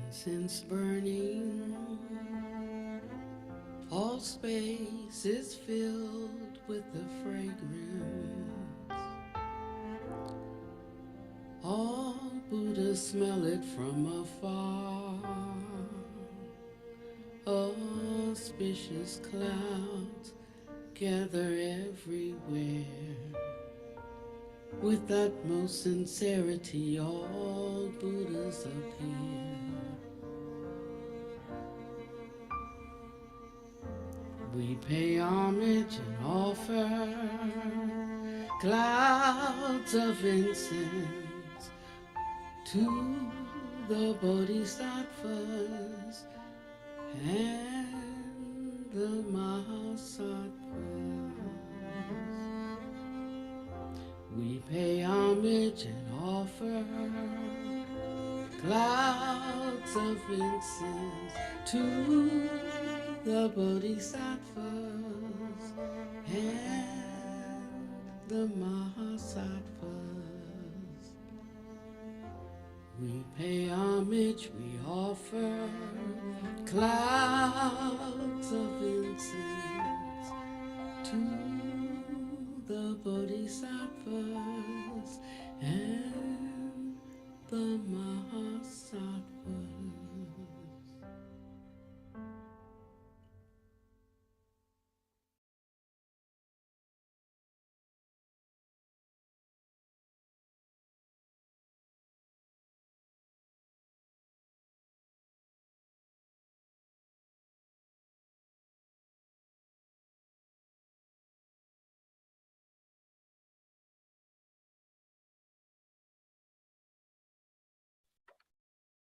Incense burning, all space is filled with the fragrance. All Buddhas smell it from afar. Auspicious clouds gather everywhere. With utmost sincerity, all Buddhas appear. We pay homage and offer clouds of incense to the Bodhisattvas and the Mahasattvas. We pay homage and offer clouds of incense to the Bodhisattvas and the Mahasattvas. We pay homage, we offer clouds of incense to the Bodhisattvas and the Mahasattvas.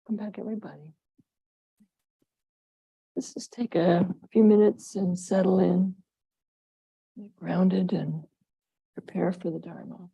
Welcome back, everybody. Let's just take a few minutes and settle in, get grounded, and prepare for the Dharma.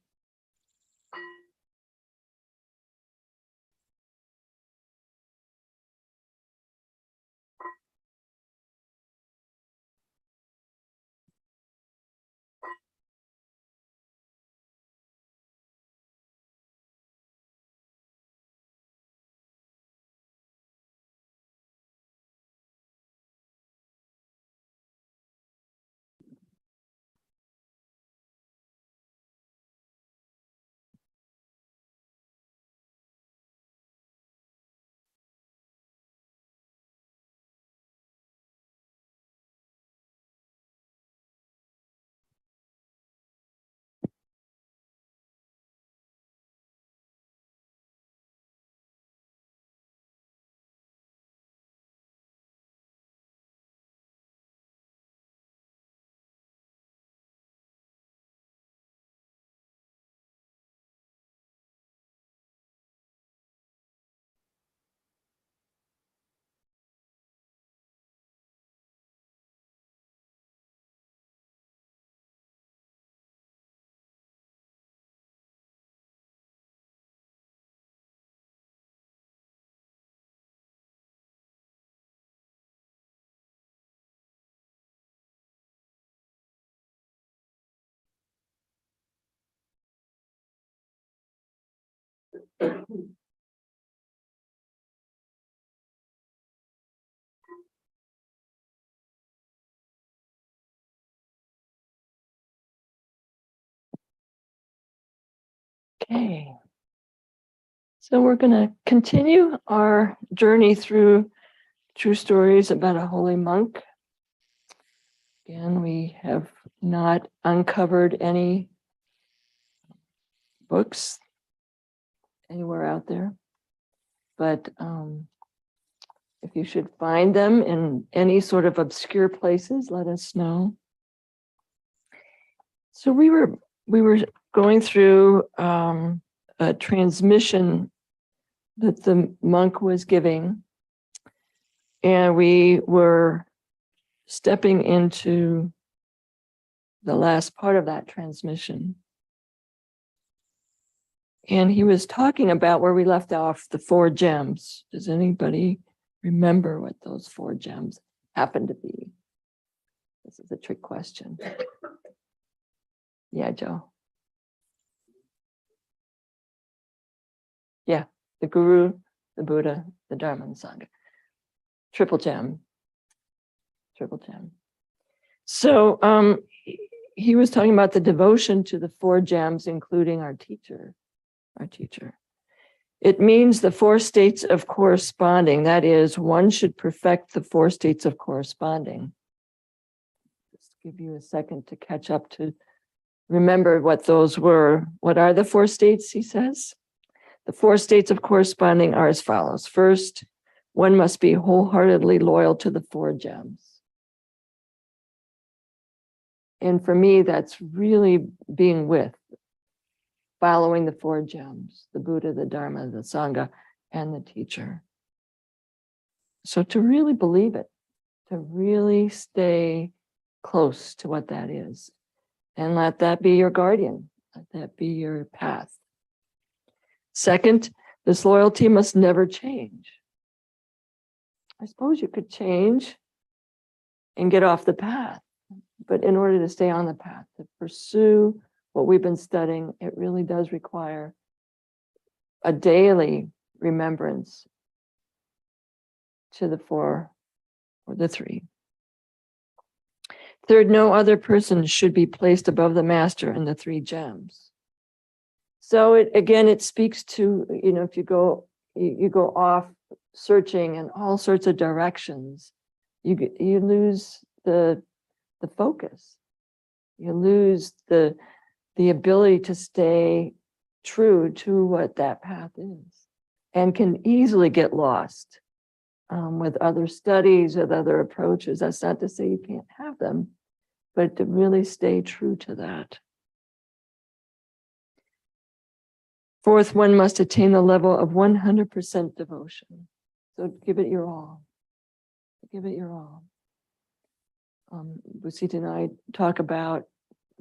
Okay, so we're going to continue our journey through true stories about a holy monk. Again, we have not uncovered any books anywhere out there, but if you should find them in any sort of obscure places, let us know. So we were going through a transmission that the monk was giving, and we were stepping into the last part of that transmission. And he was talking about where we left off the 4 gems. Does anybody remember what those 4 gems happen to be? This is a trick question. Yeah, Joe. Yeah, the Guru, the Buddha, the Dharma and Sangha. Triple gem. So he was talking about the devotion to the 4 gems, including our teacher. It means the 4 states of corresponding. That is, one should perfect the 4 states of corresponding. Just give you a second to catch up to remember what those were. What are the 4 states, he says? The 4 states of corresponding are as follows. First, one must be wholeheartedly loyal to the 4 gems. And for me, that's really being with, following the 4 gems, the Buddha, the Dharma, the Sangha, and the teacher. So to really believe it, to really stay close to what that is, and let that be your guardian, let that be your path. Second, this loyalty must never change. I suppose you could change and get off the path, but in order to stay on the path, to pursue what we've been studying, it really does require a daily remembrance to the 4 or the 3. Third, no other person should be placed above the master in the 3 gems. So it speaks to, if you go off searching in all sorts of directions, you lose the focus. You lose the ability to stay true to what that path is, and can easily get lost with other studies, with other approaches. That's not to say you can't have them, but to really stay true to that. Fourth, one must attain the level of 100% devotion. So give it your all. Give it your all. Busita and I talk about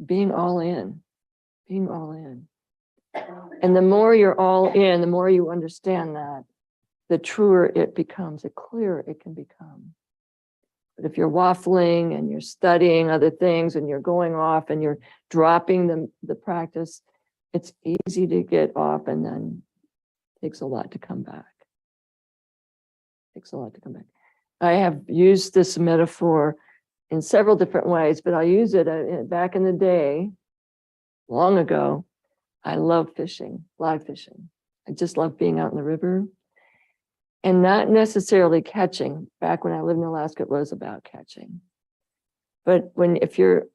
being all in. Being all in. And the more you're all in, the more you understand that, the truer it becomes, the clearer it can become. But if you're waffling and you're studying other things and you're going off and you're dropping the practice, it's easy to get off, and then it takes a lot to come back. I have used this metaphor in several different ways, but I'll use it back in the day, long ago. I love fishing, live fishing. I just love being out in the river and not necessarily catching. Back when I lived in Alaska, it was about catching. But if you're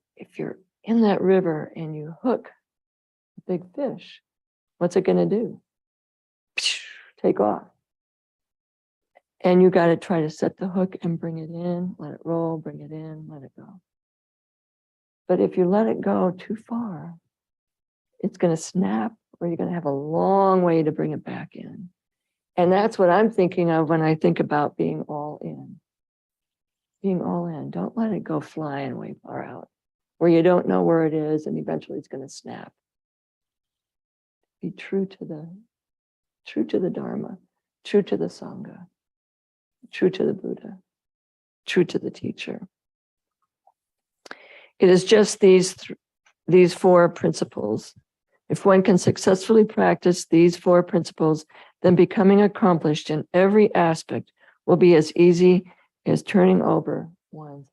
in that river and you hook a big fish, what's it going to do? Take off. And you got to try to set the hook and bring it in, let it roll, bring it in, let it go. But if you let it go too far, it's going to snap, or you're going to have a long way to bring it back in. And that's what I'm thinking of when I think about being all in. Being all in. Don't let it go flying way far out, where you don't know where it is, and eventually it's going to snap. Be true to the Dharma, true to the Sangha, true to the Buddha, true to the teacher. It is just these 4 principles. If one can successfully practice these 4 principles, then becoming accomplished in every aspect will be as easy as turning over one's.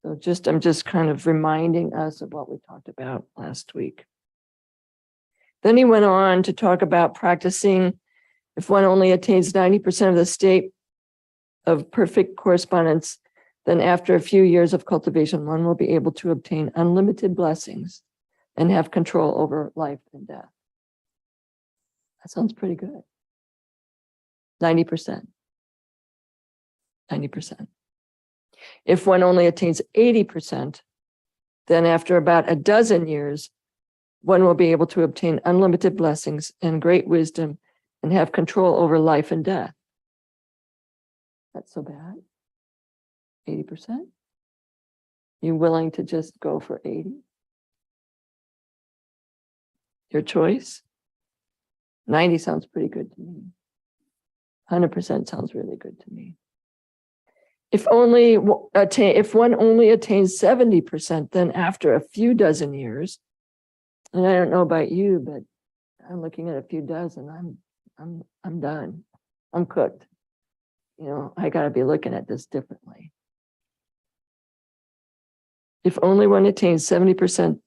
So I'm just kind of reminding us of what we talked about last week. Then he went on to talk about practicing. If one only attains 90% of the state of perfect correspondence, then after a few years of cultivation, one will be able to obtain unlimited blessings and have control over life and death. That sounds pretty good. 90%. If one only attains 80%, then after about a dozen years, one will be able to obtain unlimited blessings and great wisdom and have control over life and death. That's so bad. 80%? You willing to just go for 80? Your choice? 90 sounds pretty good to me. 100% sounds really good to me. If one only attains 70%, then after a few dozen years, and I don't know about you, but I'm looking at a few dozen, I'm I'm done. I'm cooked. I got to be looking at this differently. If only one attains 70%,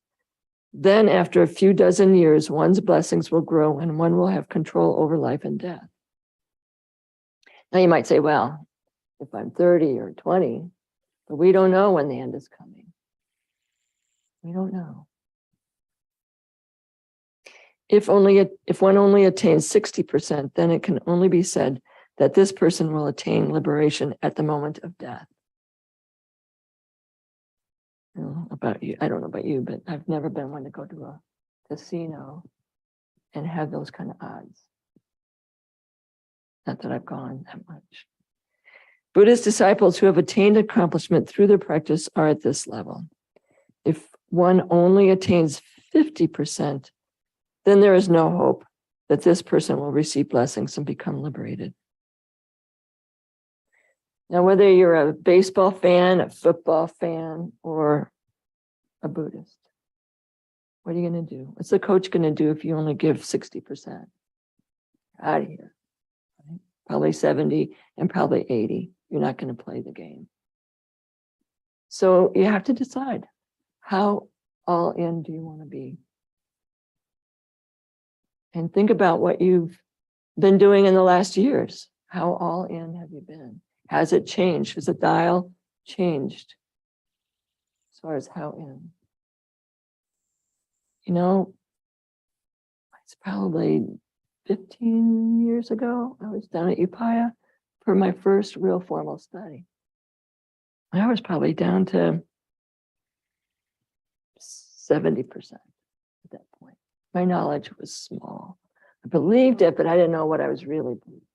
then after a few dozen years, one's blessings will grow and one will have control over life and death. Now you might say, well, if I'm 30 or 20, but we don't know when the end is coming. We don't know. If one only attains 60%, then it can only be said that this person will attain liberation at the moment of death. About you, I don't know about you, but I've never been one to go to a casino and have those kind of odds. Not that I've gone that much. Buddhist disciples who have attained accomplishment through their practice are at this level. If one only attains 50%, then there is no hope that this person will receive blessings and become liberated. Now, whether you're a baseball fan, a football fan, or a Buddhist, what are you going to do? What's the coach going to do if you only give 60%? Out of here. Right? Probably 70 and probably 80. You're not going to play the game. So you have to decide, how all in do you want to be? And think about what you've been doing in the last years. How all in have you been? Has it changed? Has the dial changed as far as how in? It's probably 15 years ago. I was down at Upaya for my first real formal study. I was probably down to 70% at that point. My knowledge was small. I believed it, but I didn't know what I was really believing.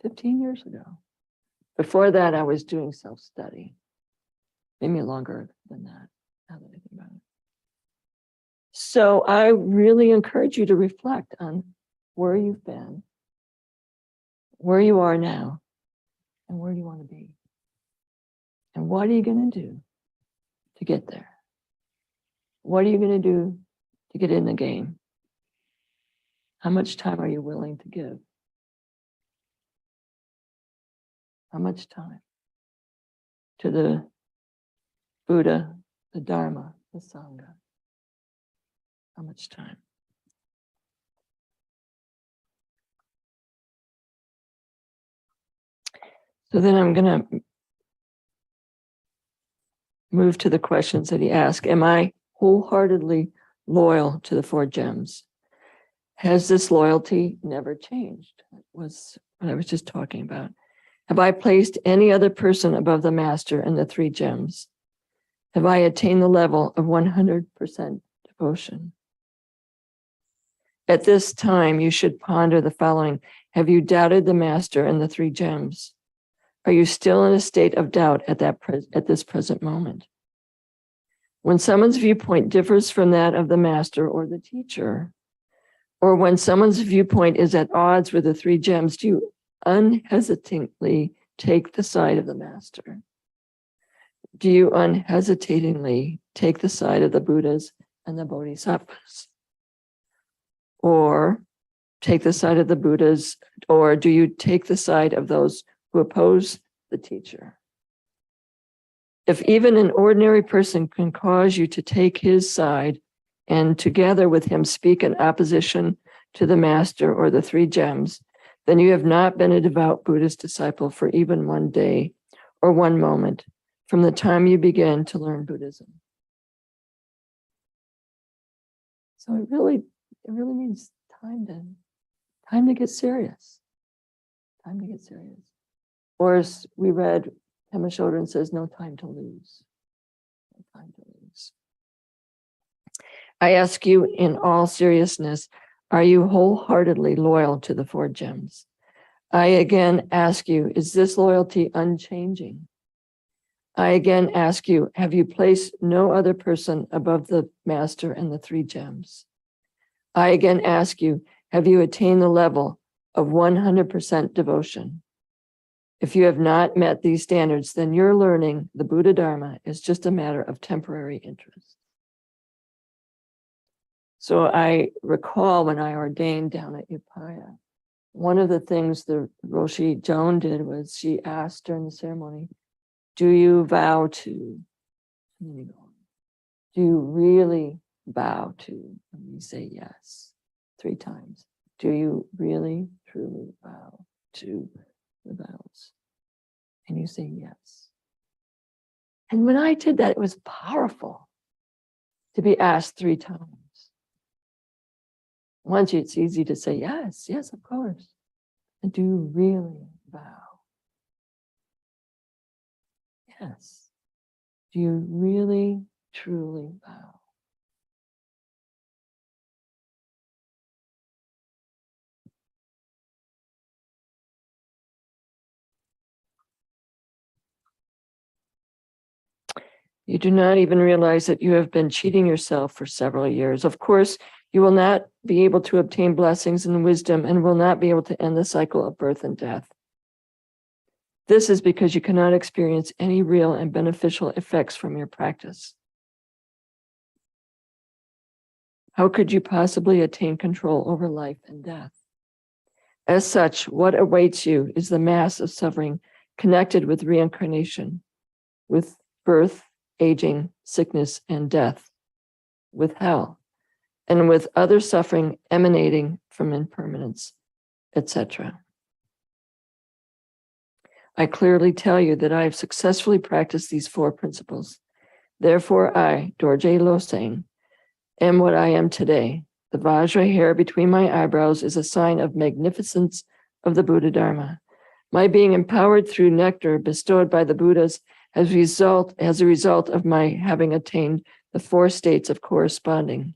15 years ago. Before that, I was doing self-study. Maybe longer than that, now that I think about it. So I really encourage you to reflect on where you've been, where you are now, and where do you want to be? And what are you going to do to get there? What are you going to do to get in the game? How much time are you willing to give? How much time to the Buddha, the Dharma, the Sangha? How much time? So then I'm going to move to the questions that he asked. Am I wholeheartedly loyal to the four gems? Has this loyalty never changed? That was what I was just talking about. Have I placed any other person above the master and the three gems? Have I attained the level of 100% devotion? At this time, you should ponder the following. Have you doubted the master and the three gems? Are you still in a state of doubt at this present moment? When someone's viewpoint differs from that of the master or the teacher, or when someone's viewpoint is at odds with the three gems, do you unhesitatingly take the side of the master? Do you unhesitatingly take the side of the Buddhas and the Bodhisattvas? Or take the side of the Buddhas, or do you take the side of those who oppose the teacher? If even an ordinary person can cause you to take his side and together with him speak in opposition to the master or the three gems, then you have not been a devout Buddhist disciple for even one day or one moment from the time you began to learn Buddhism. So it really means time to get serious. Time to get serious. Or as we read, Pema Chodron says, no time to lose. No time to lose. I ask you in all seriousness, are you wholeheartedly loyal to the four gems? I again ask you, is this loyalty unchanging? I again ask you, have you placed no other person above the master and the three gems? I again ask you, have you attained the level of 100% devotion? If you have not met these standards, then your learning the Buddha Dharma is just a matter of temporary interest. So I recall when I ordained down at Upaya, One of the things the Roshi Joan did was she asked during the ceremony, do you vow to? And then you go, do you really vow to? And you say yes 3 times. Do you really, truly vow to the vows? And you say yes. And when I did that, it was powerful to be asked 3 times. Once it's easy to say yes, yes, of course. And do you really vow? Yes. Do you really, truly vow? You do not even realize that you have been cheating yourself for several years. Of course, you will not be able to obtain blessings and wisdom and will not be able to end the cycle of birth and death. This is because you cannot experience any real and beneficial effects from your practice. How could you possibly attain control over life and death? As such, what awaits you is the mass of suffering connected with reincarnation, with birth, aging, sickness, and death, with hell, and with other suffering emanating from impermanence, etc. I clearly tell you that I have successfully practiced these 4 principles. Therefore, I, Dorje Losang, am what I am today. The Vajra hair between my eyebrows is a sign of magnificence of the Buddha Dharma. My being empowered through nectar bestowed by the Buddhas as a result of my having attained the 4 states of corresponding.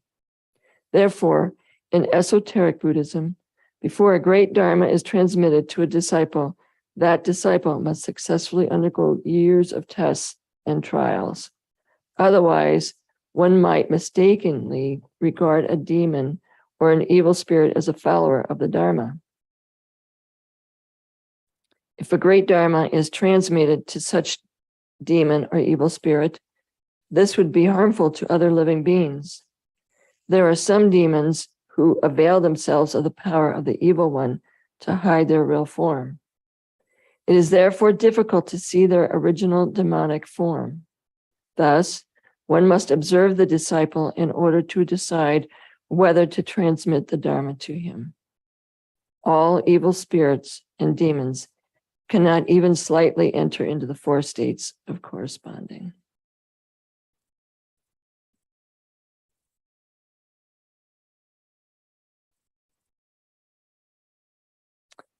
Therefore, in esoteric Buddhism, before a great Dharma is transmitted to a disciple, that disciple must successfully undergo years of tests and trials. Otherwise, one might mistakenly regard a demon or an evil spirit as a follower of the Dharma. If a great Dharma is transmitted to such demon or evil spirit, this would be harmful to other living beings. There are some demons who avail themselves of the power of the evil one to hide their real form. It is therefore difficult to see their original demonic form. Thus, one must observe the disciple in order to decide whether to transmit the Dharma to him. All evil spirits and demons cannot even slightly enter into the 4 states of corresponding.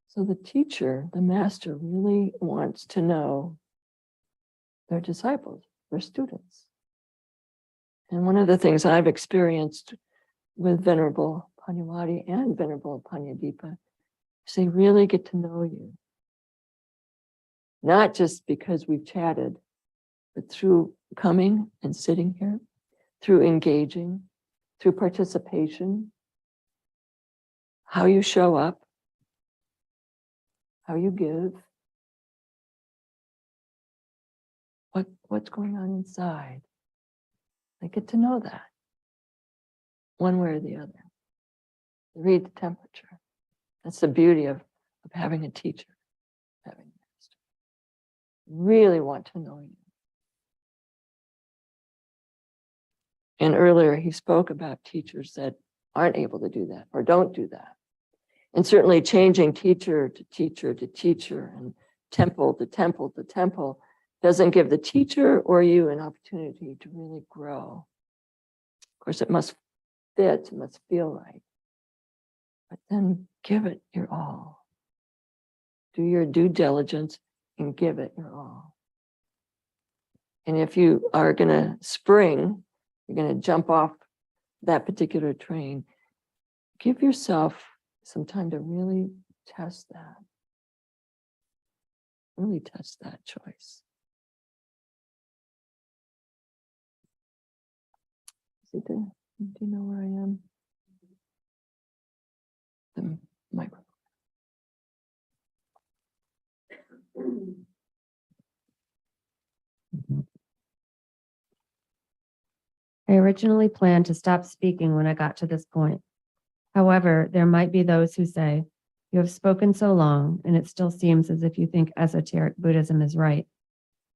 So the teacher, the master, really wants to know their disciples, their students. And one of the things I've experienced with Venerable Panyawadi and Venerable Panyadipa is they really get to know you. Not just because we've chatted, but through coming and sitting here, through engaging, through participation, how you show up, how you give, what's going on inside. They get to know that one way or the other. Read the temperature. That's the beauty of having a teacher, having a master. Really want to know you. And earlier he spoke about teachers that aren't able to do that or don't do that. And certainly changing teacher to teacher to teacher and temple to temple to temple doesn't give the teacher or you an opportunity to really grow. Of course, it must fit, it must feel right. But then give it your all. Do your due diligence and give it your all. And if you are going to spring, you're going to jump off that particular train, give yourself some time to really test that. Really test that choice. Do you know where I am? The microphone. I originally planned to stop speaking when I got to this point. However, there might be those who say, You have spoken so long, and it still seems as if you think esoteric Buddhism is right.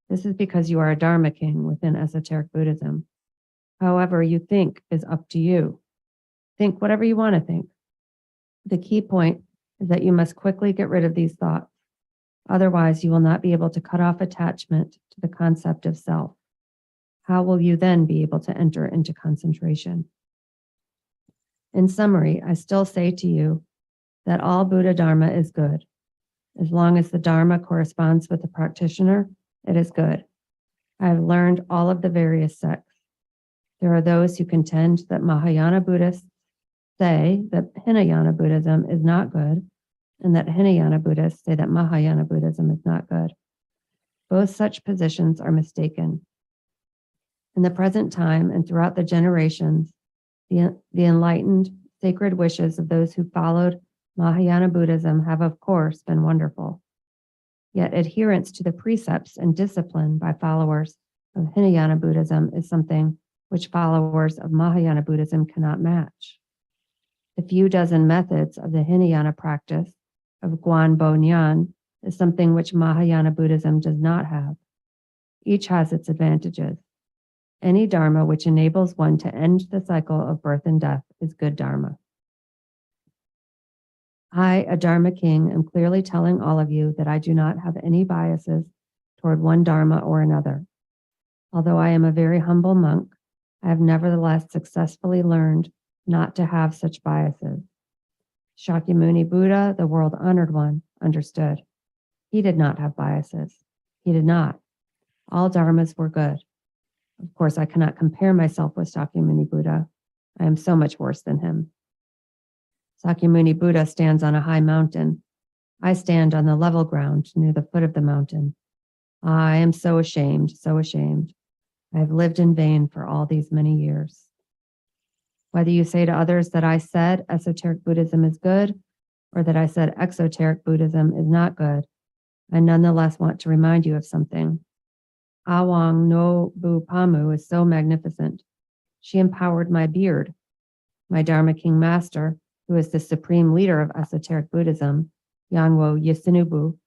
This is because you are a Dharma king within esoteric Buddhism. However you think is up to you. Think whatever you want to think. The key point is that you must quickly get rid of these thoughts. Otherwise, you will not be able to cut off attachment to the concept of self. How will you then be able to enter into concentration? In summary, I still say to you that all Buddha Dharma is good. As long as the Dharma corresponds with the practitioner, it is good. I have learned all of the various sects. There are those who contend that Mahayana Buddhists say that Hinayana Buddhism is not good, and that Hinayana Buddhists say that Mahayana Buddhism is not good. Both such positions are mistaken. In the present time and throughout the generations, the enlightened, sacred wishes of those who followed Mahayana Buddhism have, of course, been wonderful. Yet adherence to the precepts and discipline by followers of Hinayana Buddhism is something which followers of Mahayana Buddhism cannot match. The few dozen methods of the Hinayana practice of Guanbo Nyan is something which Mahayana Buddhism does not have. Each has its advantages. Any Dharma which enables one to end the cycle of birth and death is good Dharma. I, a Dharma king, am clearly telling all of you that I do not have any biases toward one Dharma or another. Although I am a very humble monk, I have nevertheless successfully learned not to have such biases. Shakyamuni Buddha, the world-honored one, understood. He did not have biases. He did not. All dharmas were good. Of course, I cannot compare myself with Shakyamuni Buddha. I am so much worse than him. Shakyamuni Buddha stands on a high mountain. I stand on the level ground near the foot of the mountain. I am so ashamed, so ashamed. I have lived in vain for all these many years. Whether you say to others that I said esoteric Buddhism is good, or that I said exoteric Buddhism is not good, I nonetheless want to remind you of something. Awang no Bu Pamu is so magnificent. She empowered my beard. My Dharma King Master, who is the supreme leader of esoteric Buddhism, Yanwo Yisinubu,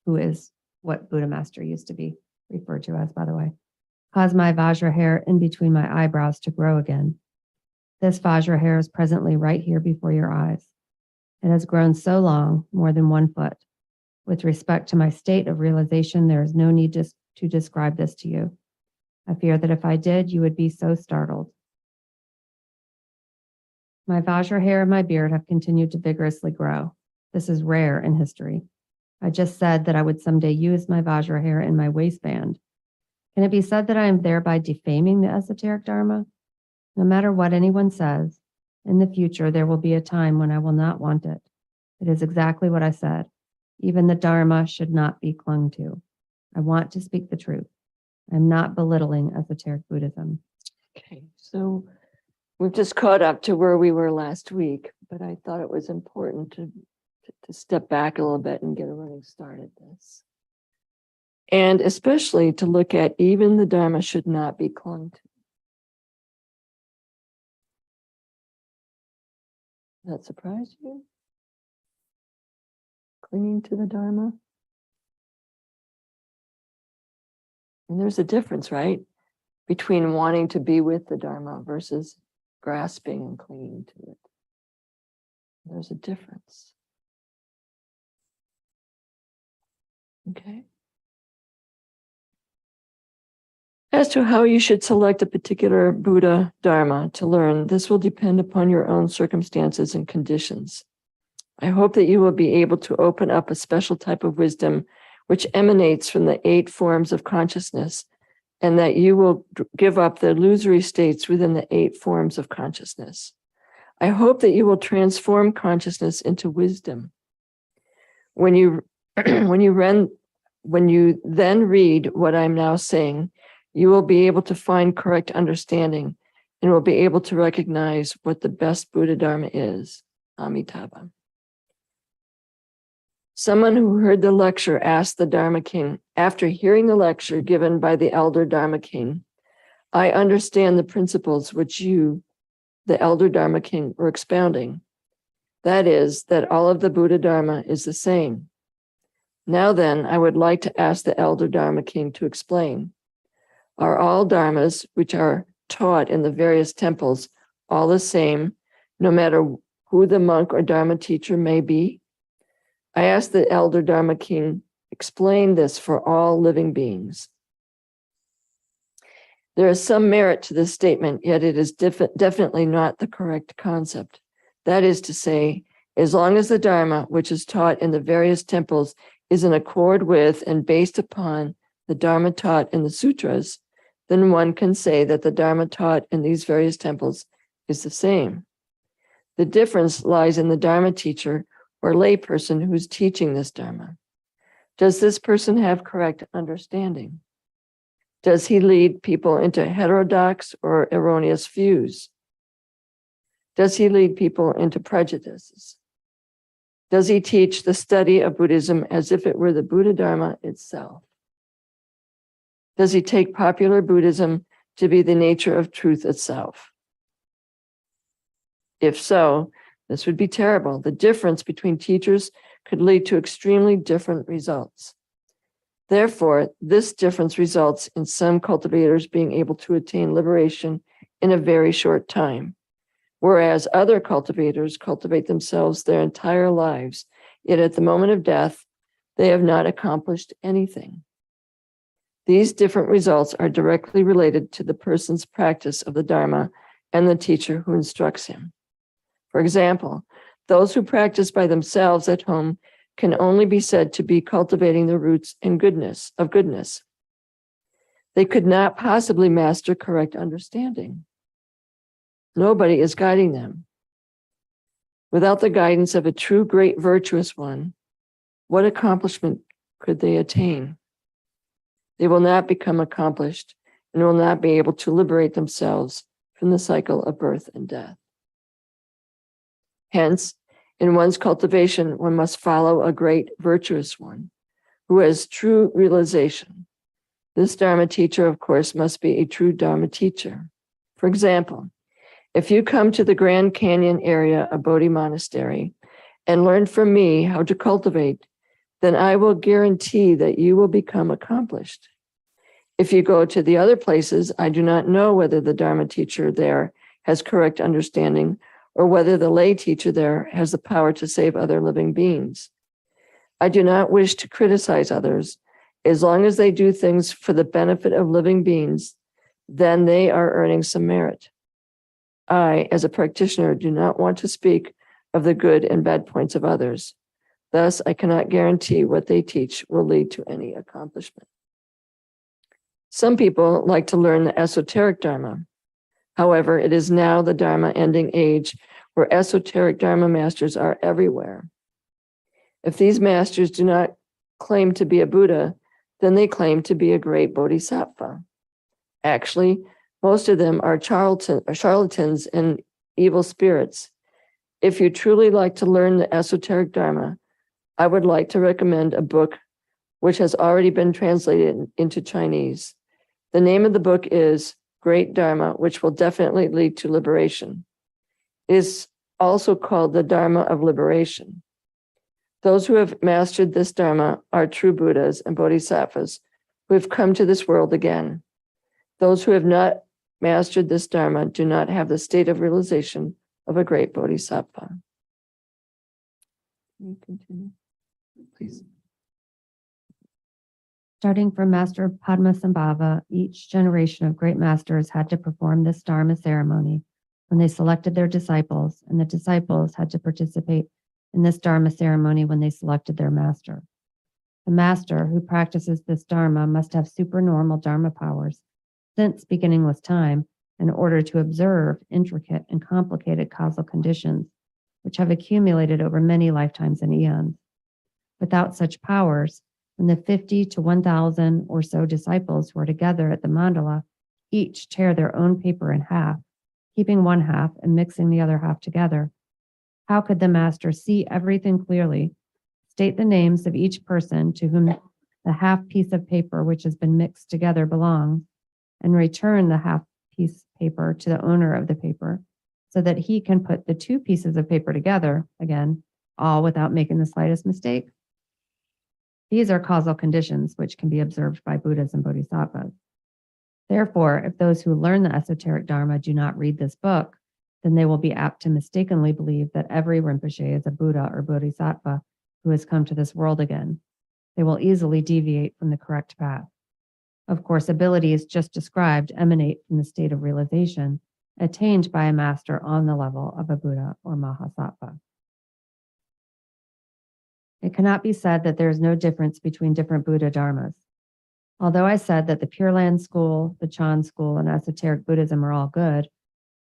who is what Buddha Master used to be referred to as, by the way, caused my Vajra hair in between my eyebrows to grow again. This Vajra hair is presently right here before your eyes. It has grown so long, more than 1 foot. With respect to my state of realization, there is no need to describe this to you. I fear that if I did, you would be so startled. My Vajra hair and my beard have continued to vigorously grow. This is rare in history. I just said that I would someday use my Vajra hair in my waistband. Can it be said that I am thereby defaming the esoteric Dharma? No matter what anyone says, in the future there will be a time when I will not want it. It is exactly what I said. Even the Dharma should not be clung to. I want to speak the truth. I'm not belittling esoteric Buddhism. Okay, so we've just caught up to where we were last week, but I thought it was important to step back a little bit and get a running start at this. And especially to look at even the Dharma should not be clung to. Does that surprise you? Clinging to the Dharma? And there's a difference, right? Between wanting to be with the Dharma versus grasping and clinging to it. There's a difference. Okay. As to how you should select a particular Buddha Dharma to learn, this will depend upon your own circumstances and conditions. I hope that you will be able to open up a special type of wisdom which emanates from the 8 forms of consciousness, and that you will give up the illusory states within the 8 forms of consciousness. I hope that you will transform consciousness into wisdom. When you then read what I'm now saying, you will be able to find correct understanding and will be able to recognize what the best Buddha Dharma is, Amitabha. Someone who heard the lecture asked the Dharma King, after hearing the lecture given by the elder Dharma King, I understand the principles which you, the elder Dharma King, were expounding. That is, that all of the Buddha Dharma is the same. Now then, I would like to ask the elder Dharma king to explain. Are all dharmas which are taught in the various temples all the same, no matter who the monk or dharma teacher may be? I ask the elder Dharma king, explain this for all living beings. There is some merit to this statement, yet it is definitely not the correct concept. That is to say, as long as the Dharma, which is taught in the various temples, is in accord with and based upon the Dharma taught in the sutras, then one can say that the Dharma taught in these various temples is the same. The difference lies in the Dharma teacher or layperson who is teaching this Dharma. Does this person have correct understanding? Does he lead people into heterodox or erroneous views? Does he lead people into prejudices? Does he teach the study of Buddhism as if it were the Buddha Dharma itself? Does he take popular Buddhism to be the nature of truth itself? If so, this would be terrible. The difference between teachers could lead to extremely different results. Therefore, this difference results in some cultivators being able to attain liberation in a very short time, whereas other cultivators cultivate themselves their entire lives, yet at the moment of death, they have not accomplished anything. These different results are directly related to the person's practice of the Dharma and the teacher who instructs him. For example, those who practice by themselves at home can only be said to be cultivating the roots and goodness. They could not possibly master correct understanding. Nobody is guiding them. Without the guidance of a true great virtuous one, what accomplishment could they attain? They will not become accomplished and will not be able to liberate themselves from the cycle of birth and death. Hence, in one's cultivation, one must follow a great virtuous one who has true realization. This Dharma teacher, of course, must be a true Dharma teacher. For example, if you come to the Grand Canyon area of Bodhi Monastery and learn from me how to cultivate, then I will guarantee that you will become accomplished. If you go to the other places, I do not know whether the Dharma teacher there has correct understanding or whether the lay teacher there has the power to save other living beings. I do not wish to criticize others. As long as they do things for the benefit of living beings, then they are earning some merit. I, as a practitioner, do not want to speak of the good and bad points of others. Thus, I cannot guarantee what they teach will lead to any accomplishment. Some people like to learn the esoteric Dharma. However, it is now the Dharma ending age where esoteric Dharma masters are everywhere. If these masters do not claim to be a Buddha, then they claim to be a great bodhisattva. Actually, most of them are charlatans and evil spirits. If you truly like to learn the esoteric Dharma, I would like to recommend a book which has already been translated into Chinese. The name of the book is Great Dharma, which will definitely lead to liberation. It is also called the Dharma of Liberation. Those who have mastered this Dharma are true Buddhas and Bodhisattvas who have come to this world again. Those who have not mastered this Dharma do not have the state of realization of a great Bodhisattva. Can you continue, please? Starting from Master Padmasambhava, each generation of great masters had to perform this Dharma ceremony when they selected their disciples, and the disciples had to participate in this Dharma ceremony when they selected their master. The master who practices this Dharma must have supernormal Dharma powers since beginning with time in order to observe intricate and complicated causal conditions which have accumulated over many lifetimes and eons. Without such powers, when the 50 to 1,000 or so disciples were together at the mandala, each tear their own paper in half, keeping one half and mixing the other half together. How could the master see everything clearly, state the names of each person to whom the half piece of paper which has been mixed together belongs, and return the half piece paper to the owner of the paper, so that he can put the two pieces of paper together, again, all without making the slightest mistake? These are causal conditions which can be observed by Buddhas and Bodhisattvas. Therefore, if those who learn the esoteric Dharma do not read this book, then they will be apt to mistakenly believe that every Rinpoche is a Buddha or Bodhisattva who has come to this world again. They will easily deviate from the correct path. Of course, abilities just described emanate from the state of realization attained by a master on the level of a Buddha or Mahasattva. It cannot be said that there is no difference between different Buddha Dharmas. Although I said that the Pure Land School, the Chan School, and esoteric Buddhism are all good,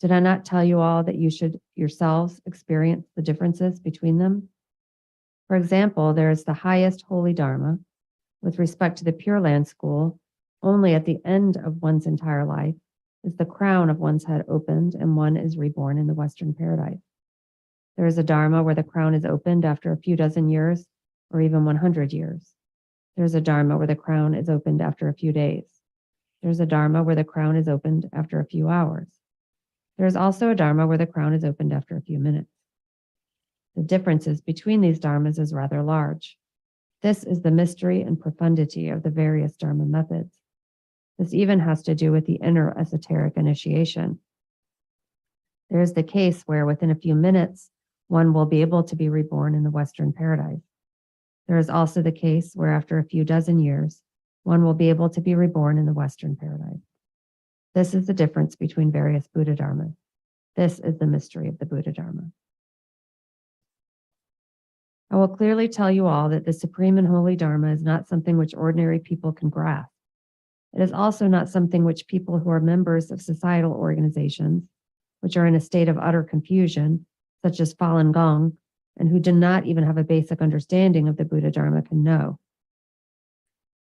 did I not tell you all that you should yourselves experience the differences between them? For example, there is the highest holy Dharma. With respect to the Pure Land School, only at the end of one's entire life is the crown of one's head opened and one is reborn in the Western paradise. There is a Dharma where the crown is opened after a few dozen years or even 100 years. There is a Dharma where the crown is opened after a few days. There is a Dharma where the crown is opened after a few hours. There is also a Dharma where the crown is opened after a few minutes. The differences between these Dharmas is rather large. This is the mystery and profundity of the various Dharma methods. This even has to do with the inner esoteric initiation. There is the case where within a few minutes, one will be able to be reborn in the Western paradise. There is also the case where after a few dozen years, one will be able to be reborn in the Western paradise. This is the difference between various Buddha Dharmas. This is the mystery of the Buddha Dharma. I will clearly tell you all that the supreme and holy Dharma is not something which ordinary people can grasp. It is also not something which people who are members of societal organizations, which are in a state of utter confusion, such as Falun Gong, and who do not even have a basic understanding of the Buddha Dharma can know.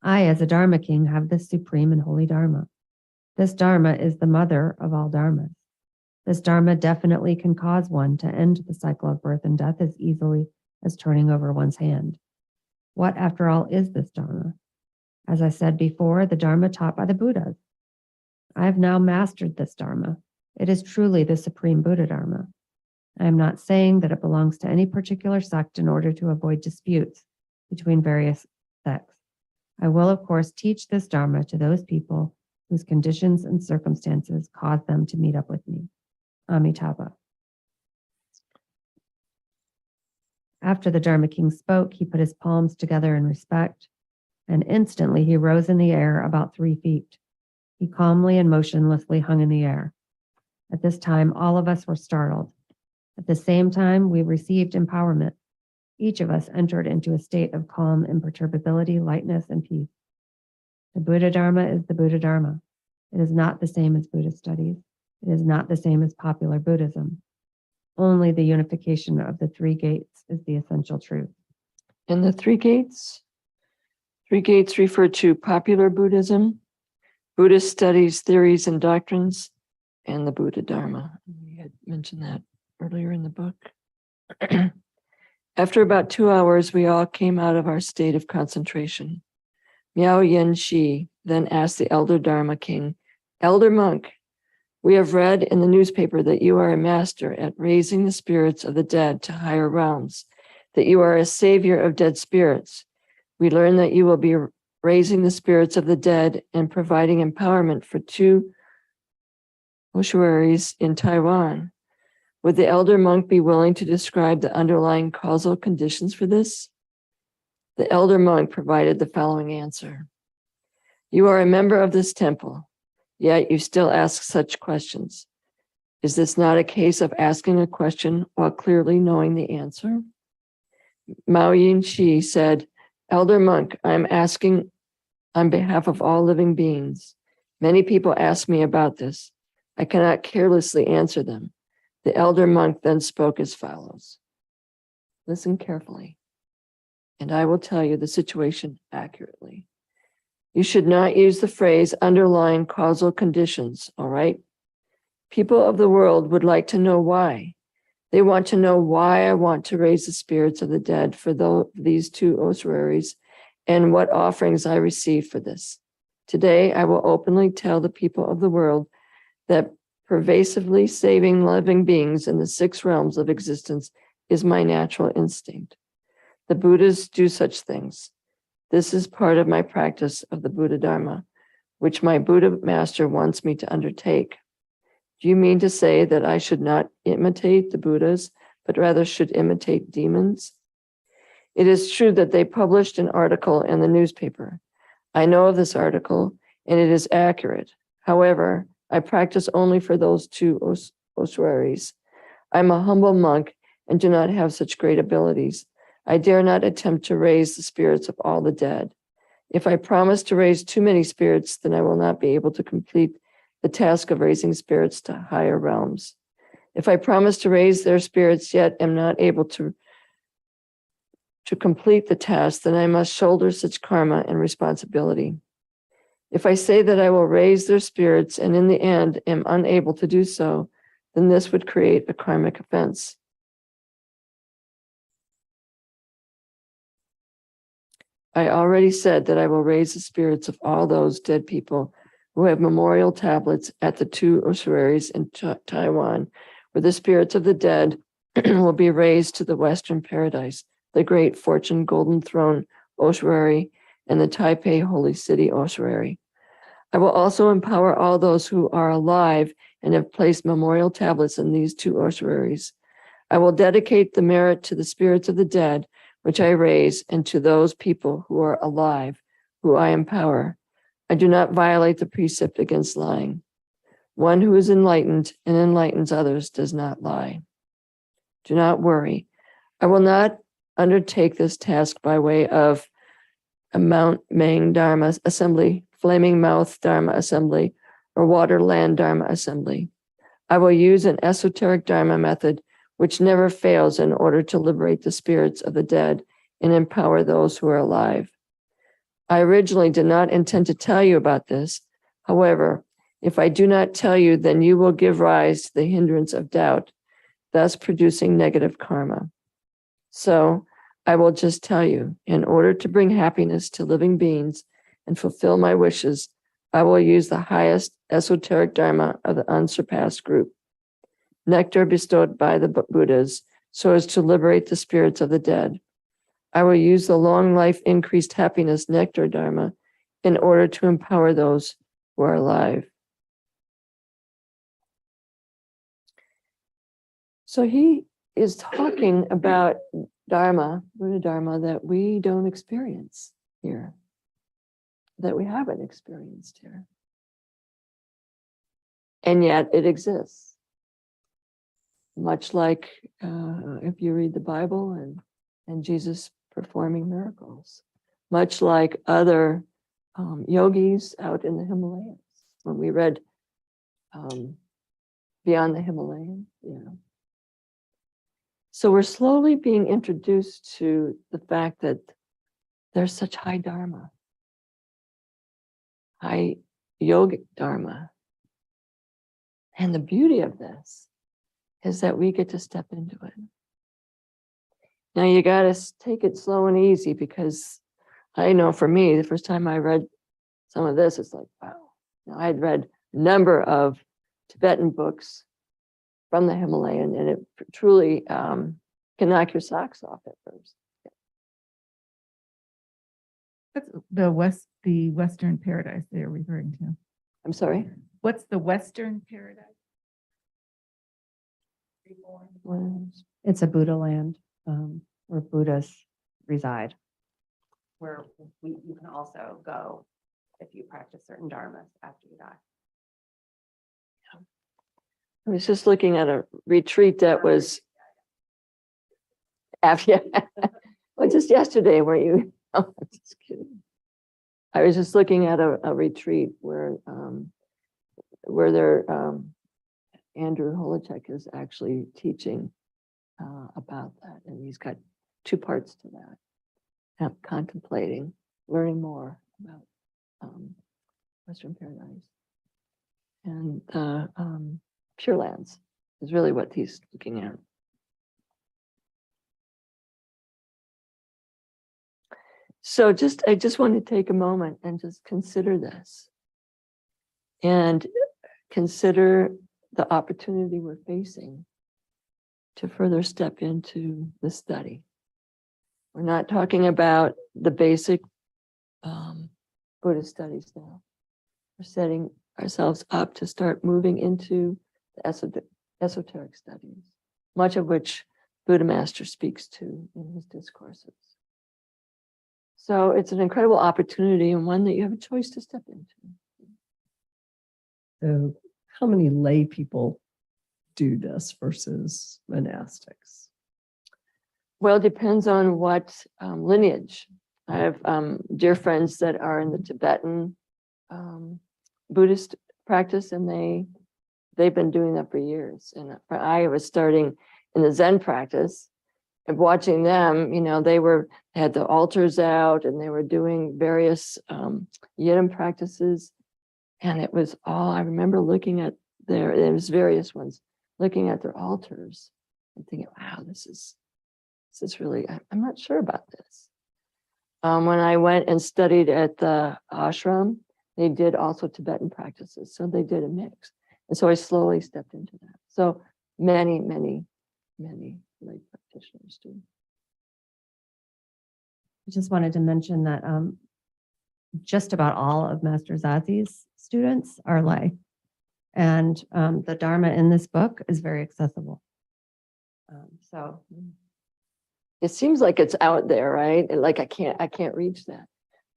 I, as a Dharma king, have this supreme and holy Dharma. This Dharma is the mother of all Dharmas. This Dharma definitely can cause one to end the cycle of birth and death as easily as turning over one's hand. What, after all, is this Dharma? As I said before, the Dharma taught by the Buddhas. I have now mastered this Dharma. It is truly the supreme Buddha Dharma. I am not saying that it belongs to any particular sect in order to avoid disputes between various sects. I will, of course, teach this Dharma to those people whose conditions and circumstances cause them to meet up with me. Amitabha. After the Dharma king spoke, he put his palms together in respect, and instantly he rose in the air about 3 feet. He calmly and motionlessly hung in the air. At this time, all of us were startled. At the same time, we received empowerment. Each of us entered into a state of calm imperturbability, lightness, and peace. The Buddha Dharma is the Buddha Dharma. It is not the same as Buddhist studies. It is not the same as popular Buddhism. Only the unification of the 3 gates is the essential truth. And the 3 gates? 3 gates refer to popular Buddhism, Buddhist studies, theories, and doctrines, and the Buddha Dharma. We had mentioned that earlier in the book. After about 2 hours, we all came out of our state of concentration. Miao Yen Shi then asked the elder Dharma king, "Elder monk, we have read in the newspaper that you are a master at raising the spirits of the dead to higher realms, that you are a savior of dead spirits. We learn that you will be raising the spirits of the dead and providing empowerment for 2 ossuaries in Taiwan. Would the elder monk be willing to describe the underlying causal conditions for this?" The elder monk provided the following answer. "You are a member of this temple, yet you still ask such questions. Is this not a case of asking a question while clearly knowing the answer?" Mao Yin Shi said, "Elder monk, I am asking on behalf of all living beings. Many people ask me about this. I cannot carelessly answer them." The elder monk then spoke as follows. Listen carefully, and I will tell you the situation accurately. You should not use the phrase underlying causal conditions, all right? People of the world would like to know why. They want to know why I want to raise the spirits of the dead for these 2 ossuaries and what offerings I receive for this. Today, I will openly tell the people of the world that Pervasively saving living beings in the 6 realms of existence is my natural instinct. The Buddhas do such things. This is part of my practice of the Buddha Dharma, which my Buddha master wants me to undertake. Do you mean to say that I should not imitate the Buddhas, but rather should imitate demons? It is true that they published an article in the newspaper. I know of this article, and it is accurate. However, I practice only for those 2 ossuaries. I'm a humble monk and do not have such great abilities. I dare not attempt to raise the spirits of all the dead. If I promise to raise too many spirits, then I will not be able to complete the task of raising spirits to higher realms. If I promise to raise their spirits yet am not able to complete the task, then I must shoulder such karma and responsibility. If I say that I will raise their spirits and in the end am unable to do so, then this would create a karmic offense. I already said that I will raise the spirits of all those dead people who have memorial tablets at the 2 ossuaries in Taiwan, where the spirits of the dead will be raised to the Western Paradise, the Great Fortune Golden Throne ossuary, and the Taipei Holy City ossuary. I will also empower all those who are alive and have placed memorial tablets in these 2 ossuaries. I will dedicate the merit to the spirits of the dead, which I raise, and to those people who are alive, who I empower. I do not violate the precept against lying. One who is enlightened and enlightens others does not lie. Do not worry. I will not undertake this task by way of a Mount Mang Dharma Assembly, Flaming Mouth Dharma Assembly, or Waterland Dharma Assembly. I will use an esoteric Dharma method which never fails in order to liberate the spirits of the dead and empower those who are alive. I originally did not intend to tell you about this. However, if I do not tell you, then you will give rise to the hindrance of doubt, thus producing negative karma. So I will just tell you, in order to bring happiness to living beings and fulfill my wishes, I will use the highest esoteric Dharma of the unsurpassed group, nectar bestowed by the Buddhas, so as to liberate the spirits of the dead. I will use the long life increased happiness nectar Dharma in order to empower those who are alive. So he is talking about Dharma, Buddha Dharma, that we don't experience here, that we haven't experienced here. And yet it exists. Much like if you read the Bible and Jesus performing miracles, much like other yogis out in the Himalayas. When we read Beyond the Himalayan, So we're slowly being introduced to the fact that there's such high Dharma, high yogic Dharma. And the beauty of this is that we get to step into it. Now you got to take it slow and easy, because I know for me, the first time I read some of this, it's like, wow. Now I had read a number of Tibetan books from the Himalayan, and it truly can knock your socks off at first. That's the Western paradise they're referring to. I'm sorry? What's the Western paradise? It's a Buddha land where Buddhas reside, where you can also go if you practice certain dharmas after you die. I was just looking at a retreat that was after, well, just yesterday, where you, oh, I'm just kidding. I was just looking at a retreat where they're, Andrew Holichek is actually teaching about that. And he's got 2 parts to that. I'm contemplating, learning more about Western Paradise. And Pure Lands is really what he's looking at. So I just want to take a moment and just consider this. And consider the opportunity we're facing to further step into the study. We're not talking about the basic Buddhist studies now. We're setting ourselves up to start moving into the esoteric studies, much of which Buddha Master speaks to in his discourses. So it's an incredible opportunity and one that you have a choice to step into. So how many lay people do this versus monastics? Well, it depends on what lineage. I have dear friends that are in the Tibetan Buddhist practice, and they've been doing that for years. And I was starting in the Zen practice and watching them. You know, they had the altars out, and they were doing various Yidam practices. And it was all, I remember looking at there was various ones, looking at their altars and thinking, wow, this is really, I'm not sure about this. When I went and studied at the ashram, they did also Tibetan practices. So they did a mix. And so I slowly stepped into that. So many lay practitioners do. I just wanted to mention that just about all of Master Zazi's students are lay. And the Dharma in this book is very accessible. So It seems like it's out there, right? And like I can't reach that.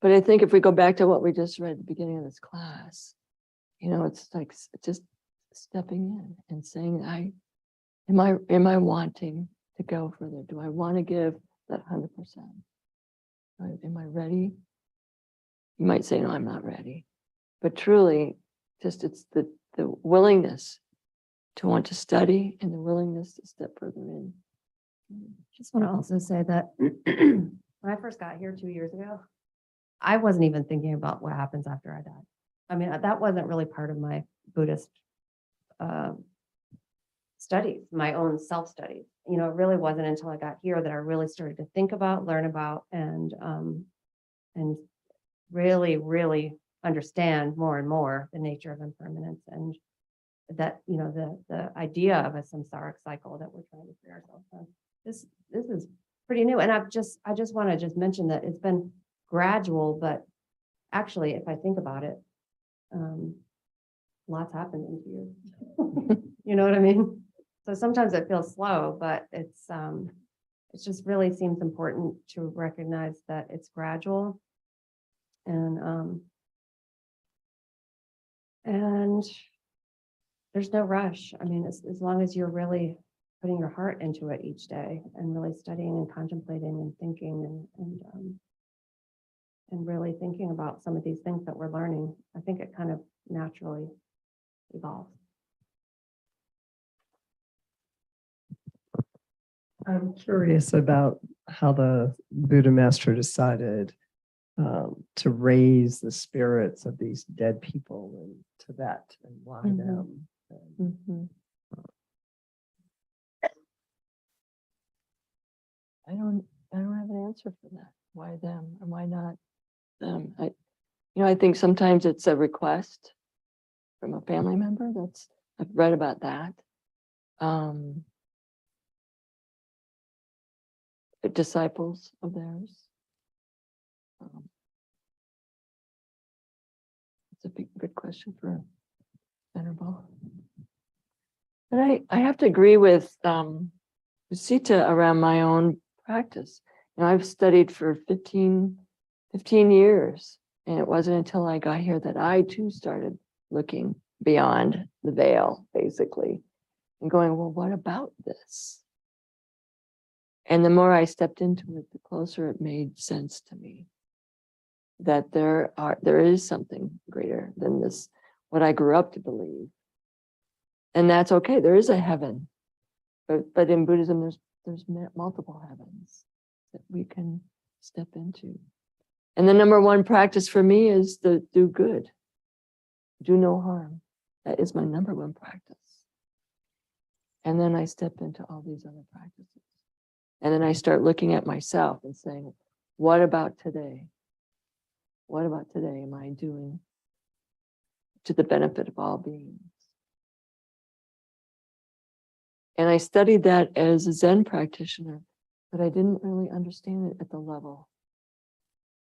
But I think if we go back to what we just read at the beginning of this class, you know, it's like just stepping in and saying, am I wanting to go further? Do I want to give that 100%? Am I ready? You might say, no, I'm not ready. But truly, just it's the willingness to want to study and the willingness to step further in. just want to also say that when I first got here 2 years ago, I wasn't even thinking about what happens after I die. I mean, that wasn't really part of my Buddhist studies, my own self-studies. You know, it really wasn't until I got here that I really started to think about, learn about, and really understand more and more the nature of impermanence, and that, you know, the idea of a samsaric cycle that we're trying to free ourselves from. This is pretty new. And I just want to just mention that it's been gradual, but actually, if I think about it, lots happened in 2 years. You know what I mean? So sometimes it feels slow, but it just really seems important to recognize that it's gradual, and there's no rush. I mean, as long as you're really putting your heart into it each day and really studying and contemplating and thinking and really thinking about some of these things that we're learning, I think it kind of naturally evolves. I'm curious about how the Buddha Master decided to raise the spirits of these dead people in Tibet, and why them. I don't have an answer for that. Why them and why not them? I think sometimes it's a request from a family member. I've read about that. Disciples of theirs. It's a good question for Venerable. But I have to agree with Sita around my own practice. You know, I've studied for 15 years, and it wasn't until I got here that I too started looking beyond the veil, basically, and going, well, what about this? And the more I stepped into it, the closer it made sense to me that there is something greater than this, what I grew up to believe. And that's okay. There is a heaven, but in Buddhism, there's multiple heavens that we can step into. And the number one practice for me is to do good, do no harm. That is my number one practice. And then I step into all these other practices. And then I start looking at myself and saying, what about today? What about today am I doing to the benefit of all beings? And I studied that as a Zen practitioner, but I didn't really understand it at the level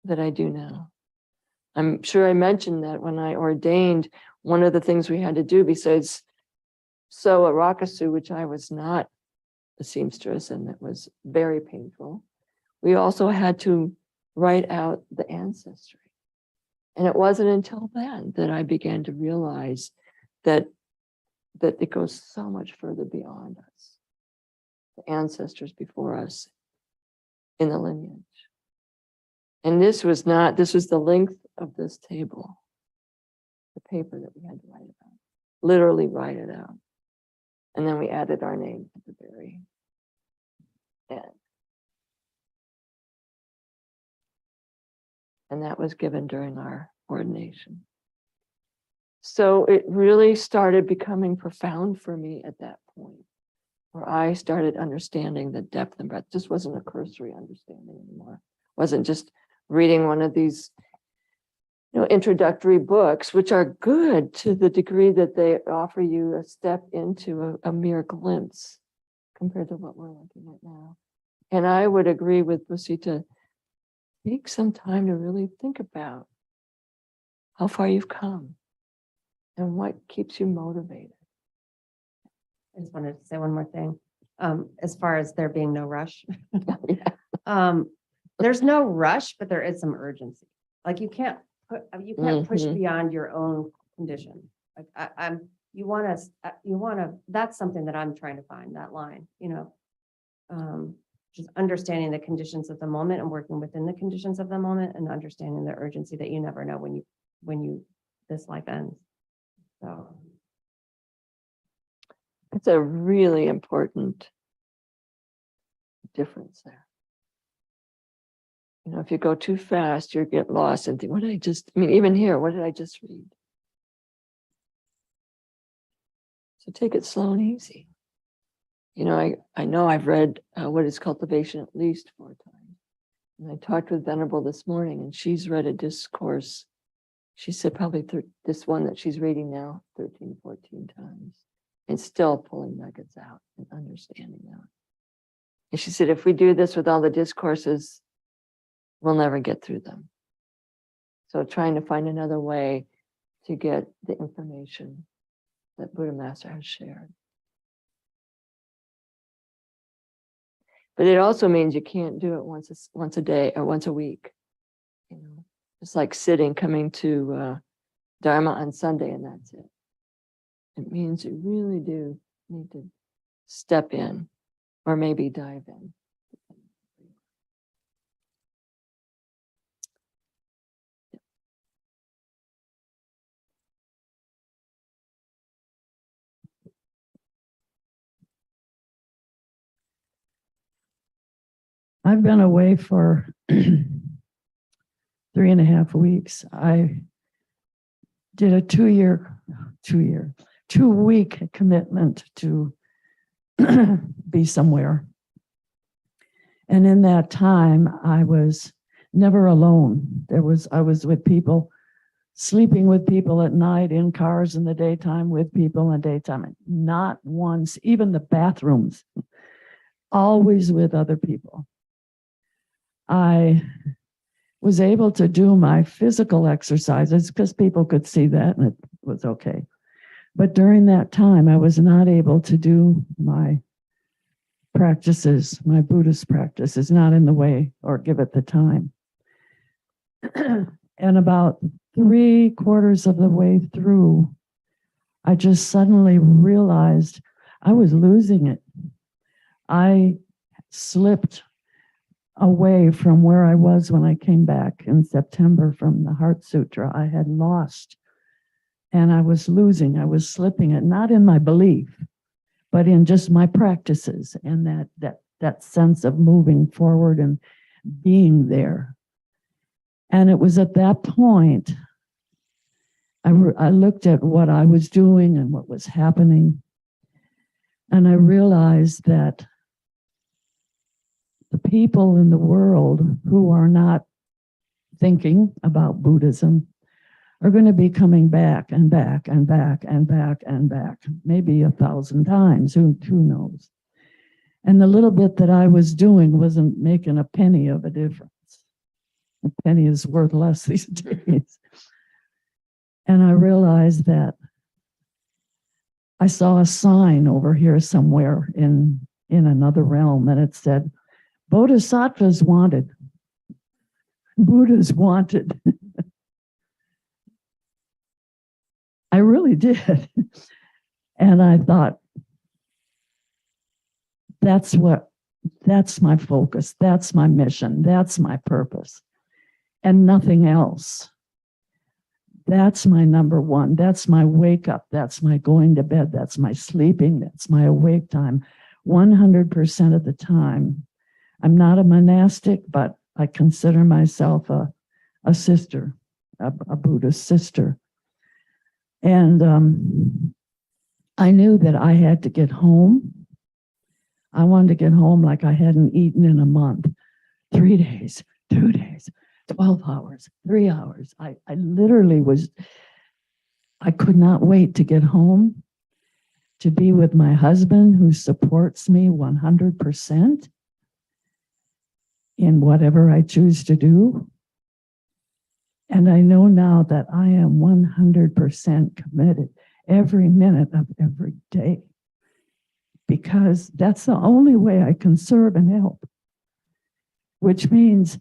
that I do now. I'm sure I mentioned that when I ordained, one of the things we had to do besides sew a rakasu, which I was not a seamstress, and it was very painful, we also had to write out the ancestry. And it wasn't until then that I began to realize that it goes so much further beyond us, the ancestors before us in the lineage. And this was the length of this table, the paper that we had to write about, literally write it out. And then we added our name at the very end. And that was given during our ordination. So it really started becoming profound for me at that point, where I started understanding the depth and breadth. This wasn't a cursory understanding anymore. It wasn't just reading one of these, introductory books, which are good to the degree that they offer you a step into a mere glimpse compared to what we're looking at now. And I would agree with Busita, take some time to really think about how far you've come and what keeps you motivated. I just wanted to say one more thing. As far as there being no rush, Yeah. there's no rush, but there is some urgency. Like you can't push Mhm. beyond your own condition. Like you want to, that's something that I'm trying to find, that line, just understanding the conditions of the moment and working within the conditions of the moment and understanding the urgency that you never know when this life ends. So It's a really important difference there. If you go too fast, you get lost and think, even here, what did I just read? So take it slow and easy. I know I've read What is Cultivation at least 4 times. And I talked with Venerable this morning, and she's read a discourse. She said probably this one that she's reading now 13, 14 times, and still pulling nuggets out and understanding that. And she said, if we do this with all the discourses, we'll never get through them. So trying to find another way to get the information that Buddha Master has shared. But it also means you can't do it once a day or once a week. It's like coming to Dharma on Sunday, and that's it. It means you really do need to step in or maybe dive in. I've been away for 3.5 weeks. I did a 2-week commitment to be somewhere. And in that time, I was never alone. I was with people, sleeping with people at night, in cars in the daytime, with people in the daytime. Not once, even the bathrooms, always with other people. I was able to do my physical exercises because people could see that and it was okay. But during that time, I was not able to do my practices, my Buddhist practices, not in the way or give it the time. And about 3/4 of the way through, I just suddenly realized I was losing it. I slipped away from where I was when I came back in September from the Heart Sutra. I had lost, and I was losing. I was slipping it, not in my belief, but in just my practices and that sense of moving forward and being there. And it was at that point I looked at what I was doing and what was happening, and I realized that the people in the world who are not thinking about Buddhism are going to be coming back and back and back and back and back, maybe 1,000 times, who knows. And the little bit that I was doing wasn't making a penny of a difference. A penny is worth less these days. And I realized that I saw a sign over here somewhere in another realm, and it said, Bodhisattvas wanted. Buddha's wanted. I really did. And I thought, that's my focus. That's my mission. That's my purpose. And nothing else. That's my number one. That's my wake up. That's my going to bed. That's my sleeping. That's my awake time. 100% of the time. I'm not a monastic, but I consider myself a sister, a Buddhist sister. And I knew that I had to get home. I wanted to get home like I hadn't eaten in a month. 3 days, 2 days, 12 hours, 3 hours. I literally I could not wait to get home, to be with my husband who supports me 100% in whatever I choose to do. And I know now that I am 100% committed every minute of every day, because that's the only way I can serve and help, which means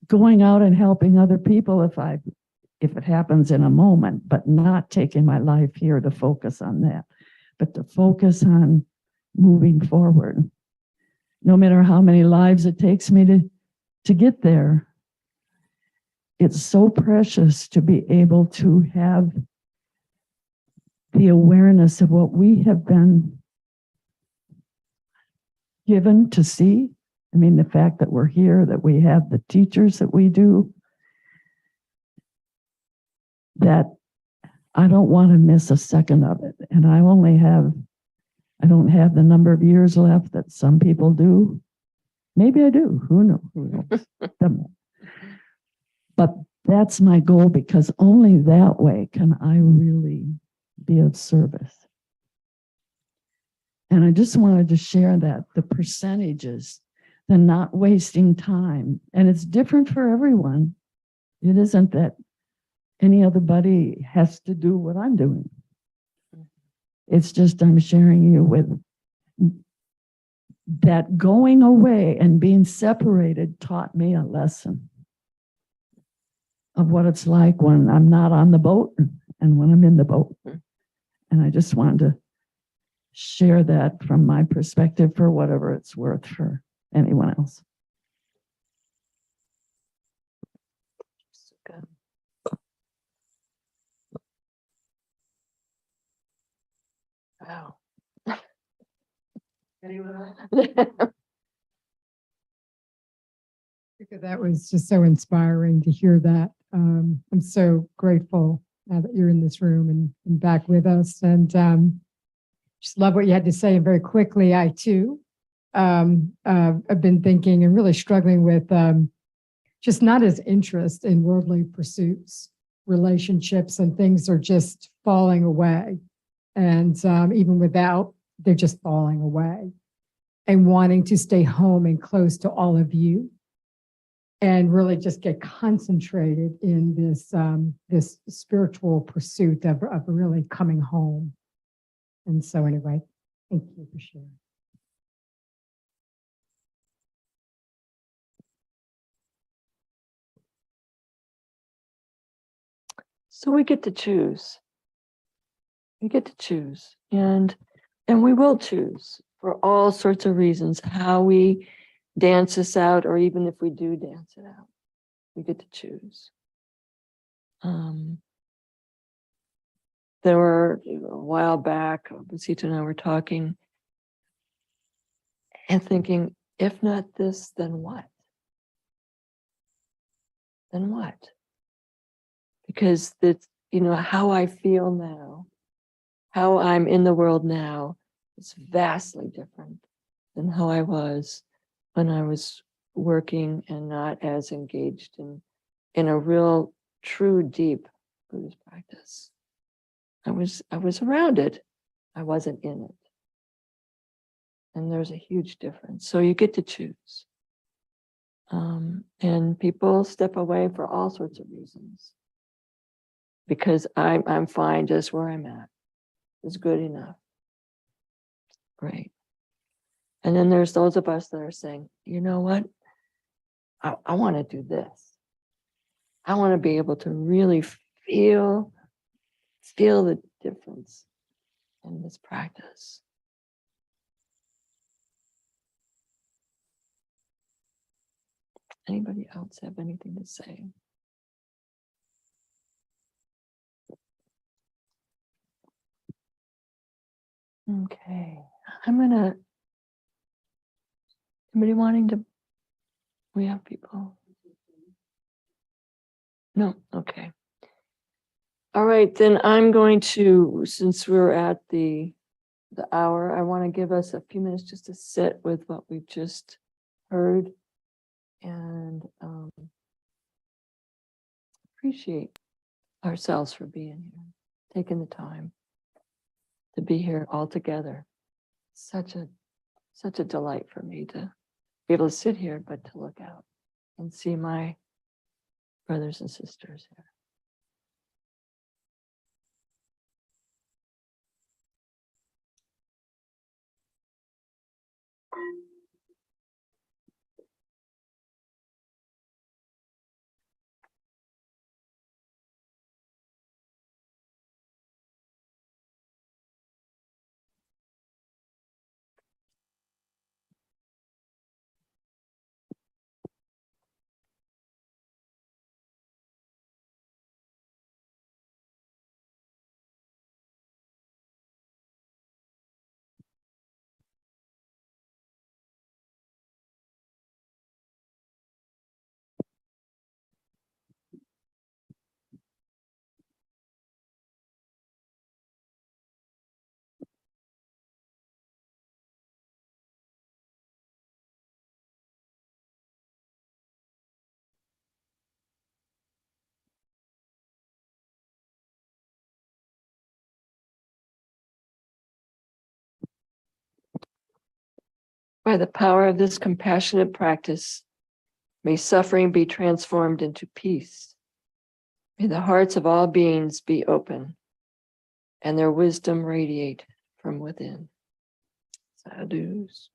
going out and helping other people if it happens in a moment, but not taking my life here to focus on that, but to focus on moving forward. No matter how many lives it takes me to get there, it's so precious to be able to have the awareness of what we have been given to see. I mean, the fact that we're here, that we have the teachers that we do, that I don't want to miss a second of it. And I don't have the number of years left that some people do. Maybe I do. Who knows? But that's my goal, because only that way can I really be of service. And I just wanted to share that, the percentages, the not wasting time. And it's different for everyone. It isn't that any other buddy has to do what I'm doing. It's just I'm sharing you with that going away and being separated taught me a lesson of what it's like when I'm not on the boat and when I'm in the boat. And I just wanted to share that from my perspective for whatever it's worth for anyone else. Wow. That was just so inspiring to hear that. I'm so grateful now that you're in this room and back with us. And just love what you had to say. And very quickly, I too have been thinking and really struggling with just not as interest in worldly pursuits, relationships, and things are just falling away. And even without, they're just falling away. And wanting to stay home and close to all of you, and really just get concentrated in this this spiritual pursuit of really coming home. And so anyway, thank you for sharing. So we get to choose. We get to choose, and we will choose for all sorts of reasons how we dance this out, or even if we do dance it out, we get to choose. There were a while back, Basita and I were talking and thinking, if not this, then what? Then what? Because that's, how I feel now, how I'm in the world now is vastly different than how I was when I was working and not as engaged in a real, true, deep Buddhist practice. I was around it. I wasn't in it. And there's a huge difference. So you get to choose. And people step away for all sorts of reasons. Because I'm fine just where I'm at. It's good enough. Great. And then there's those of us that are saying, you know what? I want to do this. I want to be able to really feel the difference in this practice. Anybody else have anything to say? Okay, anybody wanting to, we have people? No, okay. All right, then I'm going to, since we're at the hour, I want to give us a few minutes just to sit with what we've just heard and appreciate ourselves for being here, taking the time to be here all together. Such a delight for me to be able to sit here, but to look out and see my brothers and sisters here. By the power of this compassionate practice, may suffering be transformed into peace. May the hearts of all beings be open and their wisdom radiate from within. Sadhus.